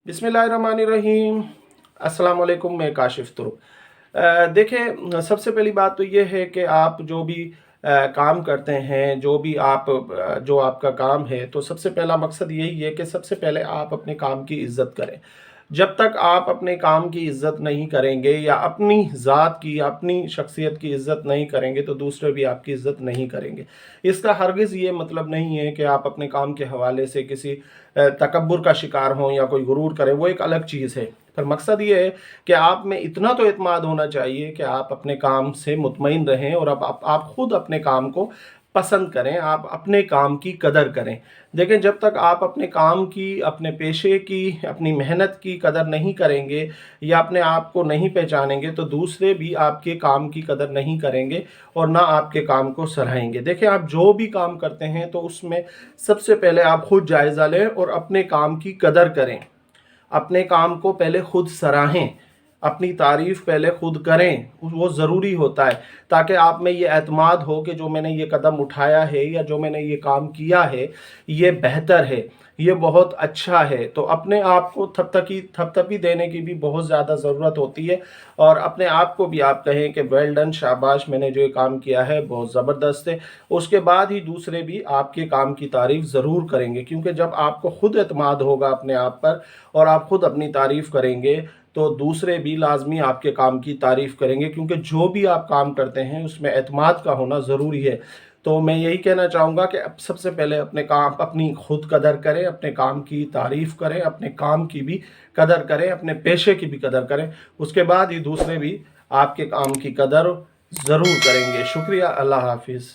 बिस्मिल्लाहिर्रहमानिर्रहीम। अस्सलाम वालेकुम। मैं काशिफ तुर्क। देखिए, सबसे पहली बात तो ये है कि आप जो भी काम करते हैं, जो आपका काम है, तो सबसे पहला मकसद यही है कि सबसे पहले आप अपने काम की इज़्ज़त करें। जब तक आप अपने काम की इज़्ज़त नहीं करेंगे या अपनी ज़ात की, अपनी शख्सियत की इज़्ज़त नहीं करेंगे, तो दूसरे भी आपकी इज़्ज़त नहीं करेंगे। इसका हरगिज़ ये मतलब नहीं है कि आप अपने काम के हवाले से किसी तकब्बुर का शिकार हों या कोई गुरूर करें, वो एक अलग चीज़ है। पर मकसद ये है कि आप में इतना तो एतमाद होना चाहिए कि आप अपने काम से मुतमईन रहें और अब आप खुद अपने काम को पसंद करें, आप अपने काम की कदर करें। देखें, जब तक आप अपने काम की, अपने पेशे की, अपनी मेहनत की कदर नहीं करेंगे या अपने आप को नहीं पहचानेंगे, तो दूसरे भी आपके काम की कदर नहीं करेंगे और ना आपके काम को सराहेंगे। देखें, आप जो भी काम करते हैं तो उसमें सबसे पहले आप खुद जायज़ा लें और अपने काम की कदर करें। अपने काम को पहले खुद सराहें, अपनी तारीफ़ पहले खुद करें, वो ज़रूरी होता है, ताकि आप में ये एतमाद हो कि जो मैंने ये कदम उठाया है या जो मैंने ये काम किया है, ये बेहतर है, ये बहुत अच्छा है। तो अपने आप को थपथपी देने की भी बहुत ज़्यादा ज़रूरत होती है और अपने आप को भी आप कहें कि वेल डन, शाबाश, मैंने जो ये काम किया है बहुत ज़बरदस्त है। उसके बाद ही दूसरे भी आपके काम की तारीफ़ ज़रूर करेंगे, क्योंकि जब आपको खुद एतमाद होगा अपने आप पर और आप खुद अपनी तारीफ़ करेंगे, तो दूसरे भी लाजमी आपके काम की तारीफ़ करेंगे, क्योंकि जो भी आप काम करते हैं उसमें एतमाद का होना ज़रूरी है। तो मैं यही कहना चाहूँगा कि अब सबसे पहले अपनी खुद कदर करें, अपने काम की तारीफ़ करें, अपने काम की भी कदर करें, अपने पेशे की भी कदर करें। उसके बाद ही दूसरे भी आपके काम की कदर ज़रूर करेंगे। शुक्रिया। अल्लाह हाफ़िज़।